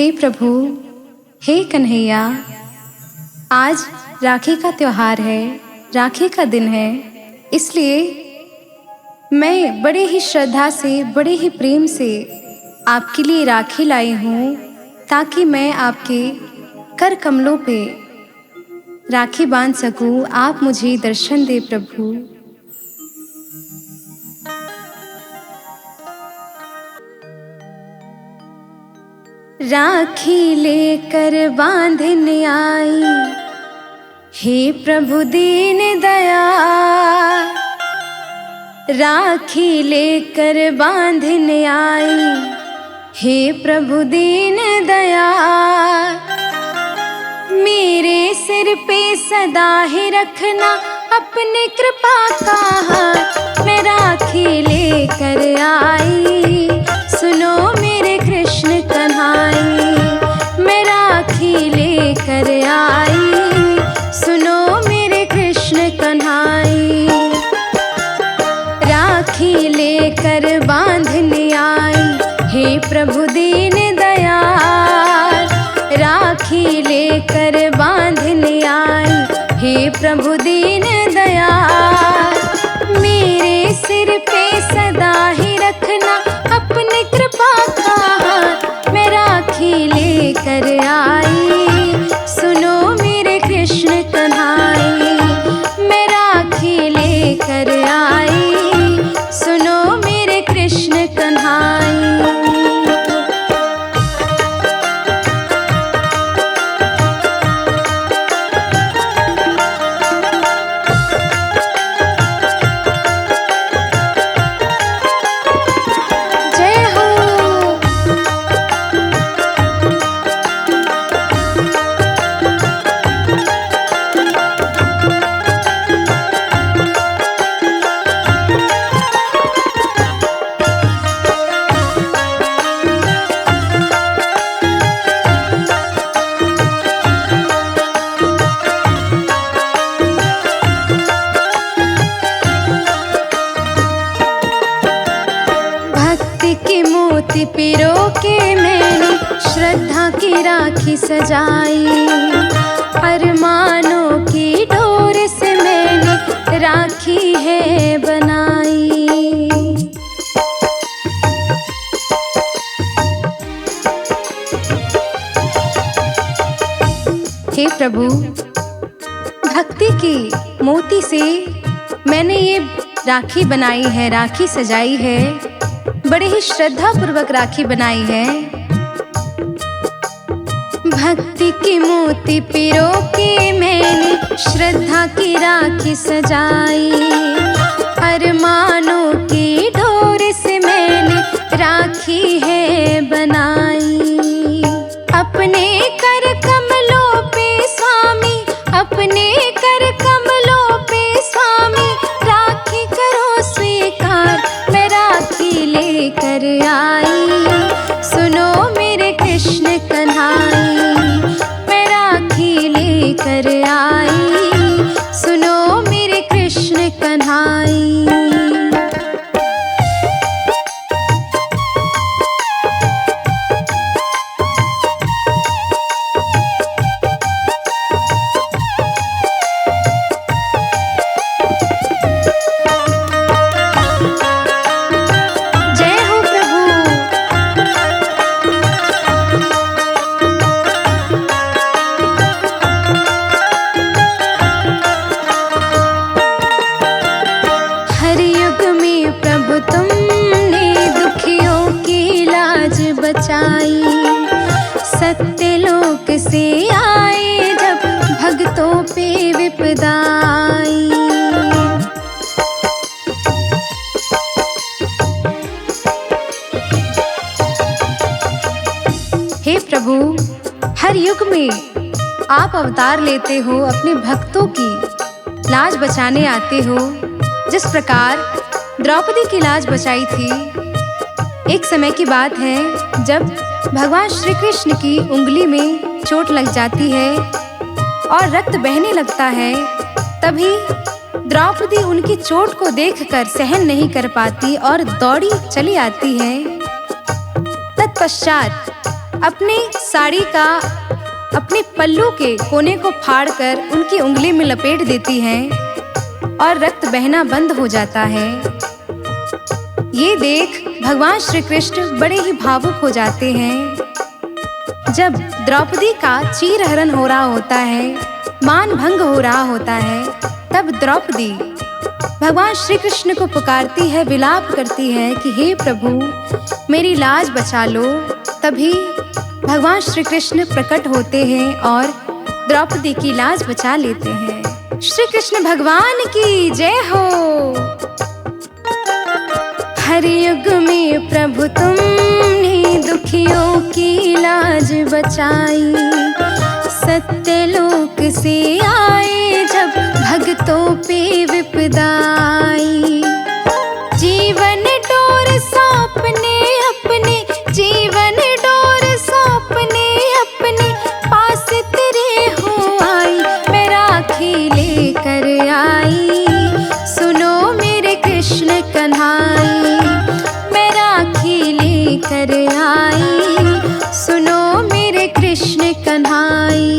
हे प्रभु, हे कन्हैया, आज राखी का त्योहार है, राखी का दिन है। इसलिए मैं बड़े ही श्रद्धा से, बड़े ही प्रेम से आपके लिए राखी लाई हूँ, ताकि मैं आपके कर कमलों पे राखी बांध सकूँ। आप मुझे दर्शन दे प्रभु। राखी लेकर बांधने आई, हे प्रभु दीन दयाल। राखी लेकर बांधने आई, हे प्रभु दीन दयाल। मेरे सिर पे सदा ही रखना अपने कृपा का हाथ। मैं राखी लेकर आई, सुनो मेरे कृष्ण कन्हाई। मैं राखी लेकर आई, सुनो मेरे कृष्ण कन्हाई। राखी लेकर बांधने आई, हे प्रभु दीन दयाल। राखी लेकर बांधने आई, हे प्रभु दीन दयाल। मेरे सिर पे सदा ही रखना अपने कृपा का हाथ। मैं राखी लेकर आई, सुनो मेरे कृष्ण कन्हाई। मैं राखी लेकर आई, सुनो मेरे कृष्ण कन्हाई। पिरो के मैंने श्रद्धा की राखी सजाई। अरमानों की डोर से मैंने राखी है बनाई। हे प्रभु, भक्ति की मोती से मैंने ये राखी बनाई है, राखी सजाई है। बड़े ही श्रद्धा पूर्वक राखी बनाई है। भक्ति की मोती पिरो के मैंने श्रद्धा की राखी सजाई। अरमानों की डोर से मैंने राखी है बनाई। अपने कर कमलों पे स्वामी, अपने कर कमलों पे स्वामी, राखी करो स्वीकार। मैं राखी लेकर आई, सुनो मेरे कृष्ण कन्हाई। मैं राखी लेकर आई, सुनो मेरे कृष्ण कन्हाई। सत्यलोक से आए जब भक्तों पे विपदा आई। हे प्रभु, हर युग में आप अवतार लेते हो, अपने भक्तों की लाज बचाने आते हो। जिस प्रकार द्रौपदी की लाज बचाई थी। एक समय की बात है जब भगवान श्री कृष्ण की उंगली में चोट लग जाती है और रक्त बहने लगता है। तभी द्रौपदी उनकी चोट को देखकर सहन नहीं कर पाती और दौड़ी चली आती है। तत्पश्चात अपनी साड़ी का अपने पल्लू के कोने को फाड़कर उनकी उंगली में लपेट देती हैं और रक्त बहना बंद हो जाता है। ये देख भगवान श्री कृष्ण बड़े ही भावुक हो जाते हैं। जब द्रौपदी का चीरहरण हो रहा होता है, मान भंग हो रहा होता है, तब द्रौपदी भगवान श्री कृष्ण को पुकारती है, विलाप करती है कि हे प्रभु मेरी लाज बचा लो। तभी भगवान श्री कृष्ण प्रकट होते हैं और द्रौपदी की लाज बचा लेते हैं। श्री कृष्ण भगवान की जय हो। हर युग में प्रभु तुमने दुखियों की लाज बचाई, सत्यलोक से आए जब भक्तों पे विपदा आई। जीवन डोर सौंपने अपने, जीवन डोर सौंपने अपने पास तेरे हो आई। मैं राखी लेकर आई, सुनो मेरे कृष्ण कन्हाई। मैं राखी लेकर आई, सुनो मेरे कृष्ण कन्हाई।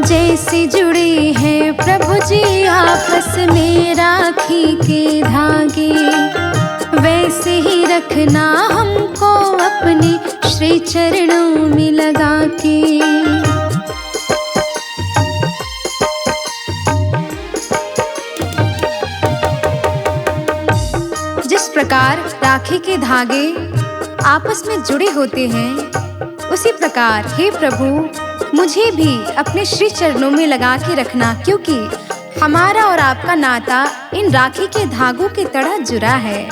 जैसे जुड़े हैं प्रभु जी आपस में राखी के धागे, वैसे ही रखना हमको अपने श्री चरणों में लगा के। जिस प्रकार राखी के धागे आपस में जुड़े होते हैं, उसी प्रकार हे प्रभु मुझे भी अपने श्री चरणों में लगा के रखना, क्योंकि हमारा और आपका नाता इन राखी के धागों की तरह जुड़ा है।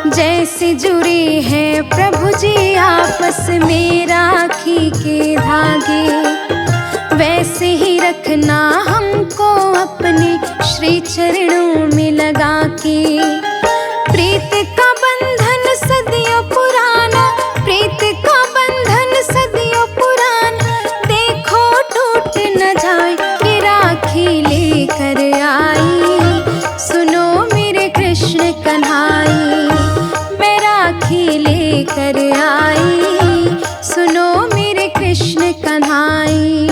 जैसे जुड़े हैं प्रभु जी आपस में राखी के धागे, वैसे ही रखना हमको अपने श्री चरणों में लगा के। प्रीत का बंधन सदियों पुराना, प्रीत का बंधन सदियों पुराना, देखो टूट न जाए। ये राखी लेकर आई, सुनो मेरे कृष्ण कन्हाई। मैं राखी लेकर आई, सुनो मेरे कृष्ण कन्हाई।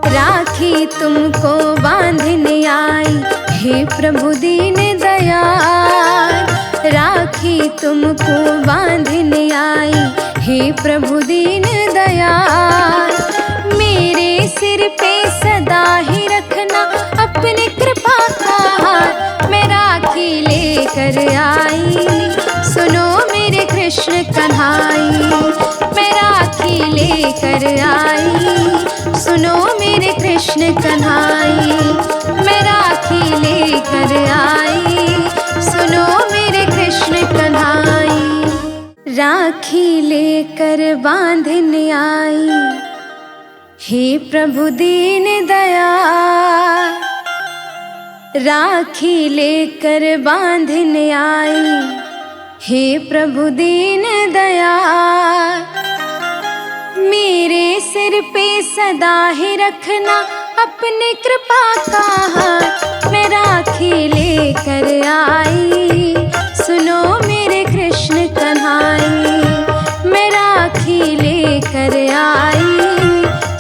राखी तुमको बांधने आई, हे प्रभु दीन दयाल। राखी तुमको बांधने आई, हे प्रभु दीन दयाल। मेरे सिर पे सदा ही रखना अपनी कृपा का हाथ। मैं राखी लेकर आई, सुनो मेरे कृष्ण कन्हाई। मैं राखी लेकर आई, सुनो मेरे कृष्ण कन्हाई। मैं राखी लेकर आई, सुनो मेरे कृष्ण कन्हाई। राखी लेकर बांधने आई, हे प्रभु दीन दयाल। राखी लेकर बांधने आई, हे प्रभु दीन दयाल। मेरे सिर पे सदा ही रखना अपने कृपा का हाथ। मैं राखी लेकर आई, सुनो मेरे कृष्ण कन्हाई। मैं राखी लेकर आई,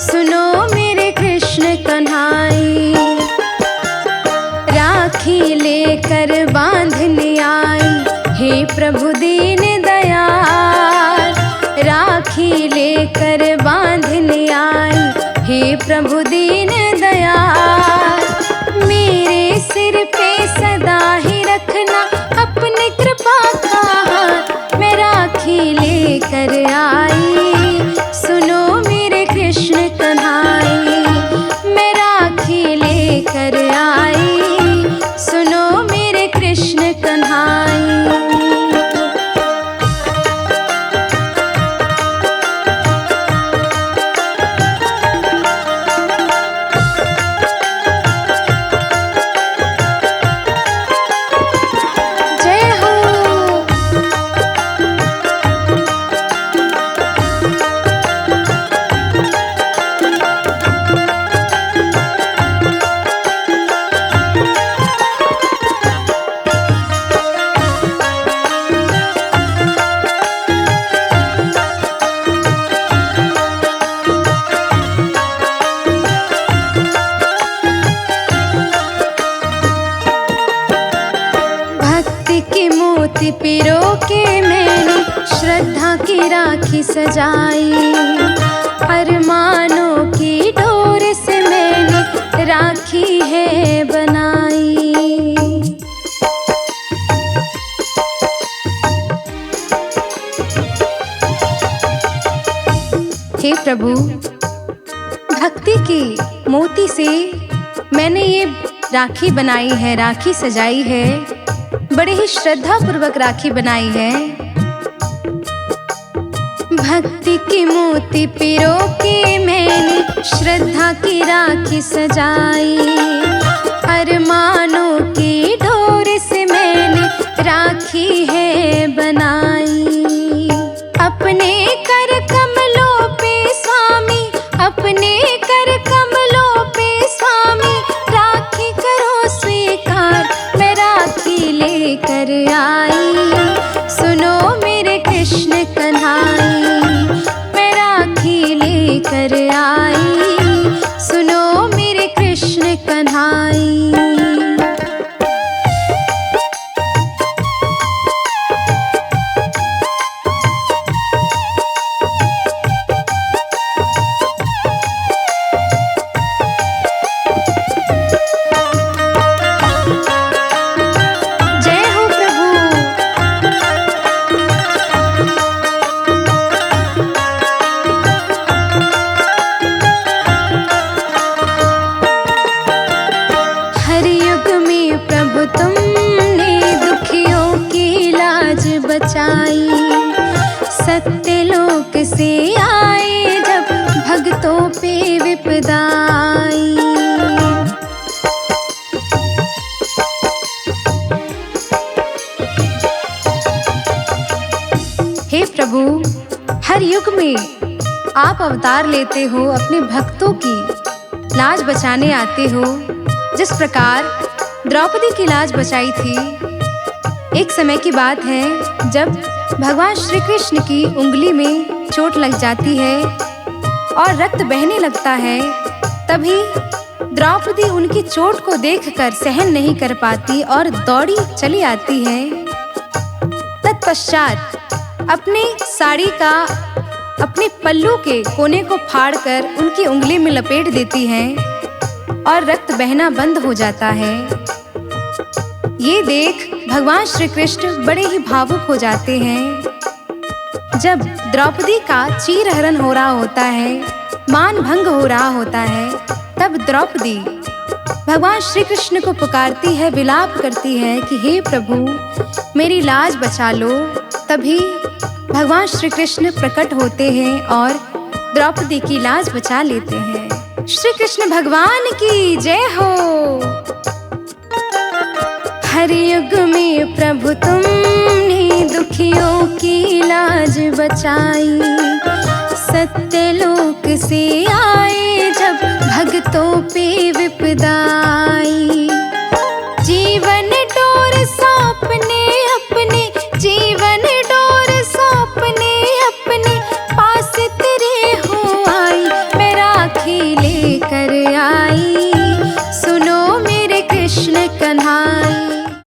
सुनो मेरे कृष्ण कन्हाई। राखी लेकर बांधने आई, हे प्रभु दीन दयाल। राखी लेकर बांधने आई, हे प्रभु दीन दयाल। मेरे सिर पे सदा ही रखना अपनी कृपा का हाथ। मैं राखी लेकर आई, सुनो मेरे मोती पिरो के मैंने श्रद्धा की राखी सजाई। अरमानों की डोर से मैंने राखी है बनाई। हे प्रभु, भक्ति की मोती से मैंने ये राखी बनाई है, राखी सजाई है, बड़े ही श्रद्धा पूर्वक राखी बनाई है। भक्ति की मोती पिरो के मैंने श्रद्धा की राखी सजाई। अरमानों की डोर से मैंने राखी है बनाई। अपने कर कमलों पे स्वामी, अपने कर कमलों पे स्वामी, राखी करो स्वीकार, मैं राखी लेकर आई। सुनो मेरे कृष्ण कन्हाई, मैं राखी लेकर आई। सुनो मेरे कृष्ण कन्हाई। सत्यलोक से आए जब भक्तों पे विपदा आई। हे प्रभु, हर युग में आप अवतार लेते हो, अपने भक्तों की लाज बचाने आते हो। जिस प्रकार द्रौपदी की लाज बचाई थी। एक समय की बात है जब भगवान श्री कृष्ण की उंगली में चोट लग जाती है और रक्त बहने लगता है। तभी द्रौपदी उनकी चोट को देखकर सहन नहीं कर पाती और दौड़ी चली आती है। तत्पश्चात अपने साड़ी का अपने पल्लू के कोने को फाड़कर उनकी उंगली में लपेट देती है और रक्त बहना बंद हो जाता है। ये देख भगवान श्री कृष्ण बड़े ही भावुक हो जाते हैं। जब द्रौपदी का चीरहरण हो रहा होता है, मान भंग हो रहा होता है, तब द्रौपदी भगवान श्री कृष्ण को पुकारती है, विलाप करती है कि हे प्रभु, मेरी लाज बचा लो। तभी भगवान श्री कृष्ण प्रकट होते हैं और द्रौपदी की लाज बचा लेते हैं। श्री कृष्ण भगवान की जय हो। हर युग में प्रभु तुमने दुखियों की लाज बचाई। सत्यलोक से आए जब भक्तों पे विपदा आई।